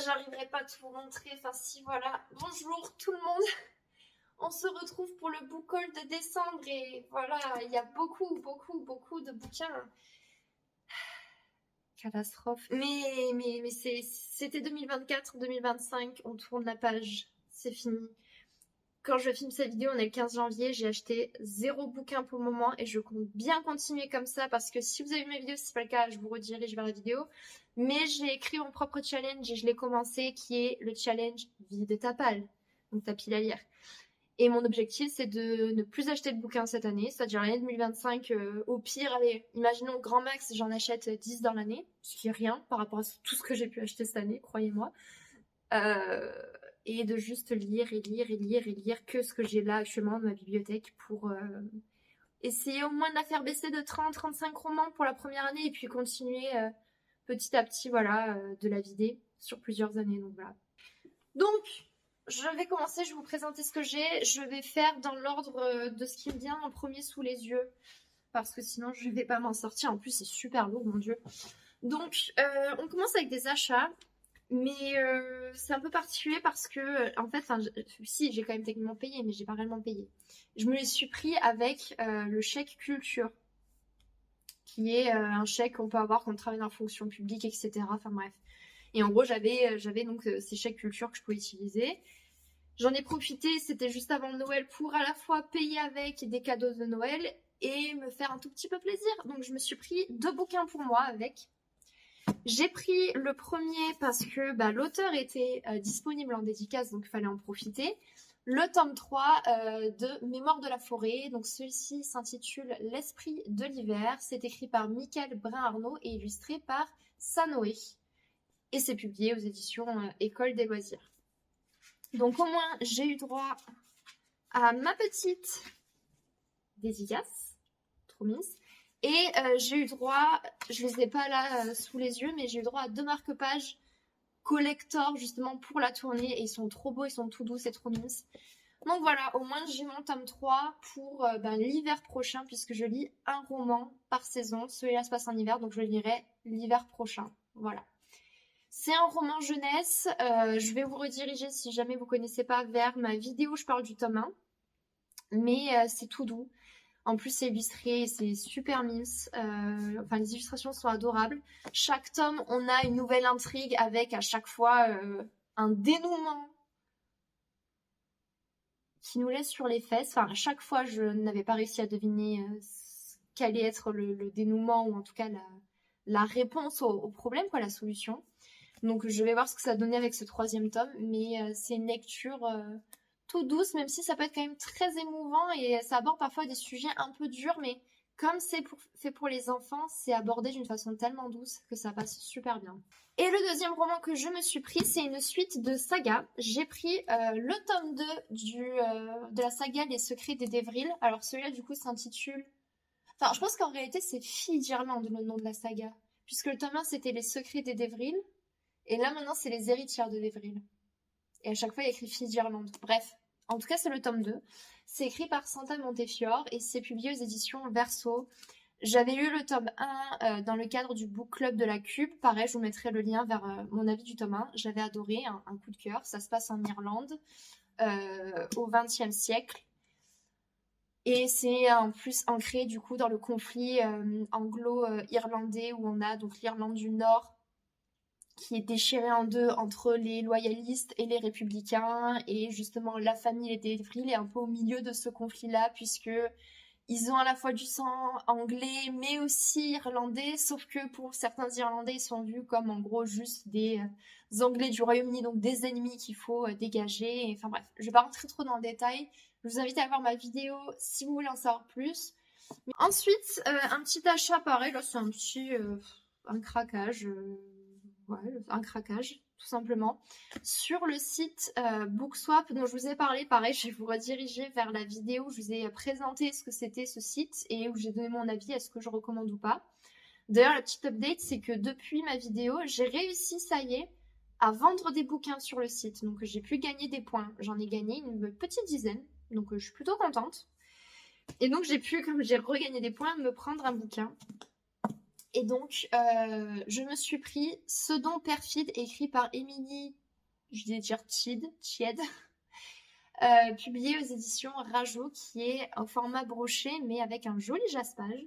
j'arriverai pas à tout vous montrer. Enfin, si, voilà. Bonjour tout le monde. On se retrouve pour le book haul de décembre et voilà, il y a beaucoup de bouquins. Catastrophe. Mais c'était 2024-2025, on tourne la page, c'est fini. Quand je filme cette vidéo, on est le 15 janvier, j'ai acheté 0 bouquin pour le moment et je compte bien continuer comme ça parce que si vous avez vu ma vidéo, si c'est pas le cas, je vous redirige vers la vidéo. Mais j'ai écrit mon propre challenge et je l'ai commencé qui est le challenge vide ta palle, donc ta pile à lire. Et mon objectif, c'est de ne plus acheter de bouquins cette année, c'est-à-dire l'année 2025. Au pire, allez, imaginons grand max, j'en achète 10 dans l'année, ce qui est rien par rapport à tout ce que j'ai pu acheter cette année, croyez-moi. Et de juste lire que ce que j'ai là actuellement dans ma bibliothèque pour essayer au moins de la faire baisser de 30-35 romans pour la première année et puis continuer petit à petit, voilà, de la vider sur plusieurs années. Donc voilà. Donc, je vais commencer, je vais vous présenter ce que j'ai. Je vais faire dans l'ordre de ce qui me vient en premier sous les yeux. Parce que sinon, je ne vais pas m'en sortir. En plus, c'est super lourd, mon Dieu. Donc, on commence avec des achats. Mais c'est un peu particulier parce que, en fait, si, j'ai quand même techniquement payé, mais j'ai pas réellement payé. Je me les suis pris avec le chèque culture. Qui est un chèque qu'on peut avoir quand on travaille dans la fonction publique, etc. Enfin bref. Et en gros, j'avais donc ces chèques culture que je pouvais utiliser. J'en ai profité, c'était juste avant Noël, pour à la fois payer avec des cadeaux de Noël et me faire un tout petit peu plaisir. Donc je me suis pris 2 bouquins pour moi avec. J'ai pris le premier parce que l'auteur était disponible en dédicace, donc il fallait en profiter. Le tome 3 de Mémoire de la forêt. Donc celui-ci s'intitule L'esprit de l'hiver. C'est écrit par Michael Brun-Arnaud et illustré par Sanoé. Et c'est publié aux éditions École des loisirs. Donc au moins, j'ai eu droit à ma petite dédicace. Trop mise. Et j'ai eu droit, je les ai pas là sous les yeux, mais j'ai eu droit à 2 marque-pages collector justement pour la tournée. Et ils sont trop beaux, ils sont tout doux, c'est trop mimes. Donc voilà, au moins j'ai mon tome 3 pour l'hiver prochain, puisque je lis un roman par saison. Celui-là se passe en hiver, donc je le lirai l'hiver prochain. Voilà. C'est un roman jeunesse. Je vais vous rediriger, si jamais vous ne connaissez pas, vers ma vidéo où je parle du tome 1. Mais c'est tout doux. En plus, c'est illustré, c'est super mimes. Les illustrations sont adorables. Chaque tome, on a une nouvelle intrigue avec à chaque fois un dénouement qui nous laisse sur les fesses. Enfin, à chaque fois, je n'avais pas réussi à deviner quel allait être le dénouement ou en tout cas la réponse au problème, quoi, la solution. Donc, je vais voir ce que ça donnait avec ce 3e tome. Mais c'est une lecture tout douce, même si ça peut être quand même très émouvant et ça aborde parfois des sujets un peu durs, mais comme c'est fait pour les enfants, c'est abordé d'une façon tellement douce que ça passe super bien. Et le 2e roman que je me suis pris, c'est une suite de saga. J'ai pris le tome 2 de la saga Les Secrets des Devril. Alors celui-là, du coup, s'intitule... Enfin, je pense qu'en réalité, c'est Filles d'Irlande, le nom de la saga. Puisque le tome 1, c'était Les Secrets des Devril. Et là, maintenant, c'est Les Héritières de Devril. Et à chaque fois, il y a écrit Filles d'Irlande. Bref, en tout cas, c'est le tome 2. C'est écrit par Santa Montefiore et c'est publié aux éditions Verso. J'avais lu le tome 1 dans le cadre du book club de la Cube. Pareil, je vous mettrai le lien vers mon avis du tome 1. J'avais adoré, un coup de cœur. Ça se passe en Irlande au XXe siècle. Et c'est en plus ancré du coup dans le conflit anglo-irlandais où on a donc l'Irlande du Nord qui est déchirée en deux entre les loyalistes et les républicains, et justement la famille des Devril est un peu au milieu de ce conflit-là, puisque ils ont à la fois du sang anglais mais aussi irlandais, sauf que pour certains Irlandais, ils sont vus comme en gros juste des Anglais du Royaume-Uni, donc des ennemis qu'il faut dégager. Enfin bref, je vais pas rentrer trop dans le détail. Je vous invite à voir ma vidéo si vous voulez en savoir plus. Mais ensuite, un petit achat pareil, là c'est un craquage. Ouais, un craquage, tout simplement. Sur le site Bookswap dont je vous ai parlé, pareil, je vais vous rediriger vers la vidéo où je vous ai présenté ce que c'était ce site et où j'ai donné mon avis, est-ce que je recommande ou pas. D'ailleurs, la petite update, c'est que depuis ma vidéo, j'ai réussi, ça y est, à vendre des bouquins sur le site. Donc, j'ai pu gagner des points. J'en ai gagné une petite dizaine, donc je suis plutôt contente. Et donc, j'ai pu, comme j'ai regagné des points, me prendre un bouquin. Et donc, je me suis pris Ce don perfide, écrit par Émilie, je vais dire Tied, publié aux éditions Rajo, qui est en format broché, mais avec un joli jaspage.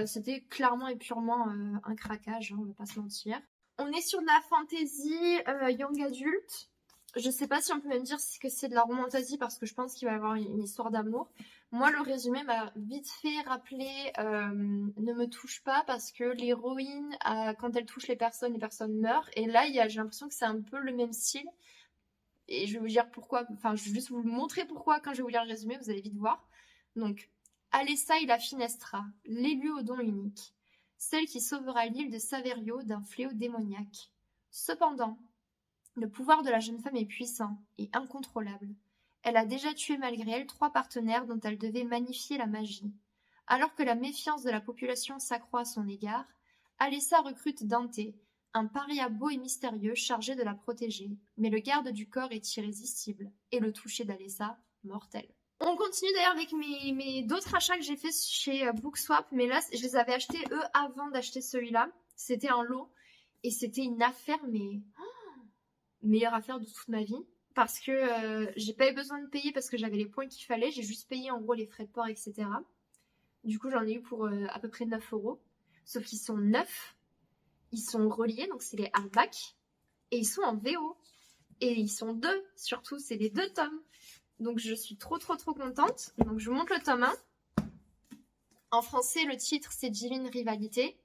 C'était clairement et purement un craquage, hein, on va pas se mentir. On est sur de la fantasy young adulte. Je sais pas si on peut même dire que c'est de la romantasy parce que je pense qu'il va y avoir une histoire d'amour. Moi, le résumé m'a vite fait rappeler Ne me touche pas, parce que l'héroïne, quand elle touche les personnes meurent. Et là, j'ai l'impression que c'est un peu le même style. Et je vais vous dire pourquoi, enfin, je vais juste vous montrer pourquoi quand je vais vous lire le résumé, vous allez vite voir. Donc, Alessa et la Finestra, l'élu au don unique, celle qui sauvera l'île de Saverio d'un fléau démoniaque. Cependant, le pouvoir de la jeune femme est puissant et incontrôlable. Elle a déjà tué malgré elle 3 partenaires dont elle devait magnifier la magie. Alors que la méfiance de la population s'accroît à son égard, Alessa recrute Dante, un paria beau et mystérieux chargé de la protéger. Mais le garde du corps est irrésistible, et le toucher d'Alessa, mortel. On continue d'ailleurs avec mes d'autres achats que j'ai fait chez Bookswap, mais là, je les avais achetés eux avant d'acheter celui-là. C'était un lot, et c'était une affaire, mais meilleure affaire de toute ma vie. Parce que j'ai pas eu besoin de payer parce que j'avais les points qu'il fallait. J'ai juste payé en gros les frais de port, etc. Du coup, j'en ai eu pour à peu près 9€. Sauf qu'ils sont neufs. Ils sont reliés, donc c'est les hardbacks. Et ils sont en VO. Et ils sont 2, surtout. C'est les 2 tomes. Donc je suis trop contente. Donc je vous montre le tome 1. En français, le titre, c'est Divine Rivalité.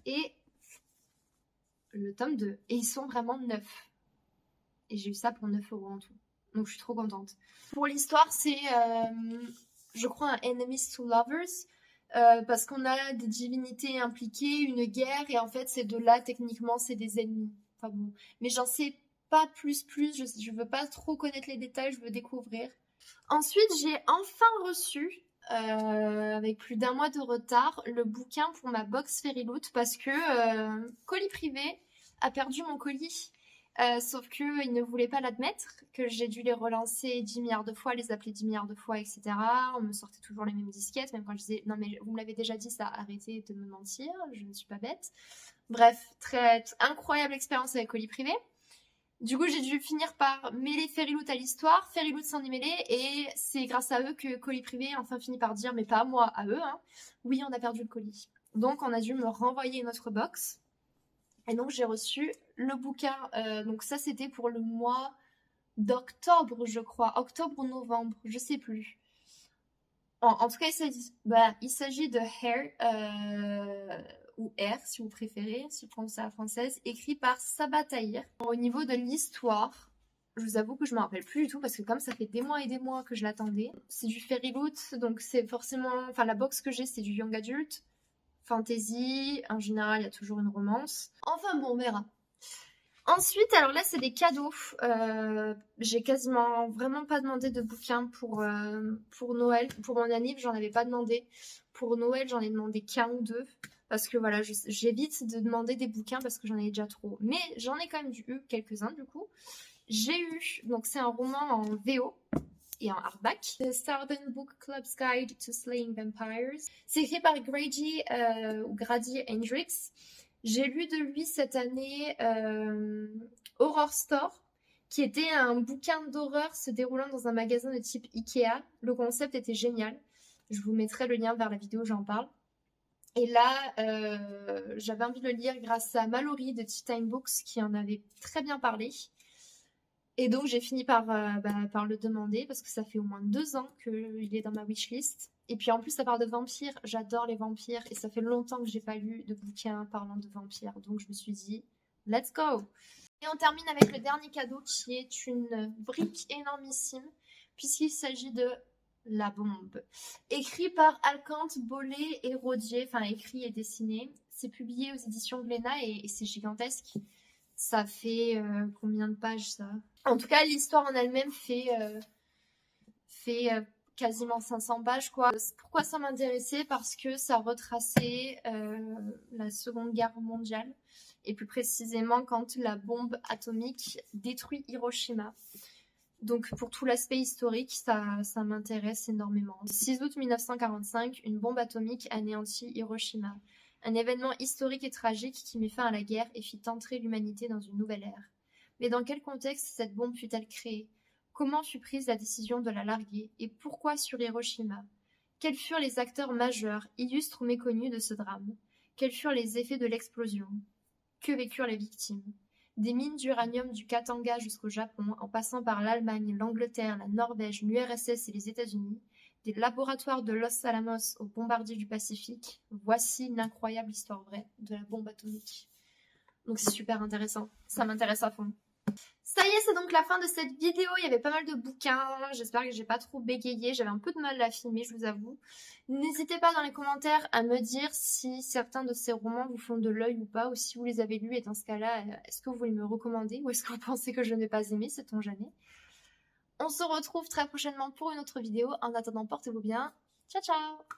Et le tome 2. Et ils sont vraiment neufs. Et j'ai eu ça pour 9€ en tout. Donc je suis trop contente. Pour l'histoire, c'est, je crois, un Enemies to Lovers. Parce qu'on a des divinités impliquées, une guerre. Et en fait, ces deux-là, techniquement, c'est des ennemis. Enfin bon. Mais j'en sais pas plus. Je veux pas trop connaître les détails, je veux découvrir. Ensuite, j'ai enfin reçu, avec plus d'1 mois de retard, le bouquin pour ma box Fairyloot. Parce que Colis Privé a perdu mon colis. Sauf qu'ils ne voulaient pas l'admettre, que j'ai dû les relancer 10 milliards de fois, les appeler 10 milliards de fois, etc. On me sortait toujours les mêmes disquettes, même quand je disais « Non mais vous me l'avez déjà dit, ça, arrêtez de me mentir, je ne suis pas bête. » Bref, très incroyable expérience avec Colis Privé. Du coup, j'ai dû finir par mêler Fairyloot à l'histoire, Fairyloot s'en est mêlé, et c'est grâce à eux que Colis Privé a enfin fini par dire « Mais pas à moi, à eux, hein. Oui, on a perdu le colis. » Donc, on a dû me renvoyer une autre box. Et donc j'ai reçu le bouquin, donc ça c'était pour le mois d'octobre, je crois, octobre ou novembre, je sais plus. En tout cas, il s'agit de Hair, ou Air si vous préférez, si vous prononcez à la française, écrit par Saba Tahir. Au niveau de l'histoire, je vous avoue que je me rappelle plus du tout parce que comme ça fait des mois et des mois que je l'attendais, c'est du Fairyloot, donc c'est forcément, enfin la box que j'ai c'est du Young Adult. Fantasy, en général, il y a toujours une romance. Enfin bon, on verra. Ensuite, alors là, c'est des cadeaux. J'ai quasiment vraiment pas demandé de bouquin pour Noël. Pour mon anniv, j'en avais pas demandé. Pour Noël, j'en ai demandé qu'un ou deux. Parce que voilà, j'évite de demander des bouquins parce que j'en ai déjà trop. Mais j'en ai quand même eu quelques-uns du coup. J'ai eu, donc c'est un roman en VO. Et en hardback. The Southern Book Club's Guide to Slaying Vampires. C'est écrit par Grady ou Grady Hendrix. J'ai lu de lui cette année Horror Store, qui était un bouquin d'horreur se déroulant dans un magasin de type Ikea. Le concept était génial. Je vous mettrai le lien vers la vidéo où j'en parle. Et là, j'avais envie de le lire grâce à Mallory de Tea Time Books qui en avait très bien parlé. Et donc j'ai fini par le demander parce que ça fait au moins 2 ans qu'il est dans ma wishlist. Et puis en plus ça parle de vampires, j'adore les vampires et ça fait longtemps que j'ai pas lu de bouquin parlant de vampires. Donc je me suis dit, let's go! Et on termine avec le dernier cadeau qui est une brique énormissime puisqu'il s'agit de La Bombe. Écrit par Alcante, Bollé et Rodier, enfin écrit et dessiné. C'est publié aux éditions Glénat et c'est gigantesque. Ça fait combien de pages ça? En tout cas, l'histoire en elle-même fait quasiment 500 pages, quoi. Pourquoi ça m'intéressait? Parce que ça retraçait la Seconde Guerre mondiale, et plus précisément quand la bombe atomique détruit Hiroshima. Donc pour tout l'aspect historique, ça m'intéresse énormément. 6 août 1945, une bombe atomique anéantit Hiroshima. Un événement historique et tragique qui mit fin à la guerre et fit entrer l'humanité dans une nouvelle ère. Mais dans quel contexte cette bombe fut-elle créée? Comment fut prise la décision de la larguer? Et pourquoi sur Hiroshima? Quels furent les acteurs majeurs, illustres ou méconnus de ce drame? Quels furent les effets de l'explosion? Que vécurent les victimes? Des mines d'uranium du Katanga jusqu'au Japon, en passant par l'Allemagne, l'Angleterre, la Norvège, l'URSS et les États-Unis, des laboratoires de Los Alamos aux bombardiers du Pacifique, voici l'incroyable histoire vraie de la bombe atomique. Donc c'est super intéressant, ça m'intéresse à fond. Ça y est, c'est donc la fin de cette vidéo. Il y avait pas mal de bouquins. J'espère que j'ai pas trop bégayé. J'avais un peu de mal à filmer, je vous avoue. N'hésitez pas dans les commentaires à me dire si certains de ces romans vous font de l'œil ou pas, ou si vous les avez lus. Et dans ce cas-là, est-ce que vous voulez me recommander ou est-ce que vous pensez que je n'ai pas aimé? Sait-on jamais. On se retrouve très prochainement pour une autre vidéo. En attendant, portez-vous bien. Ciao, ciao!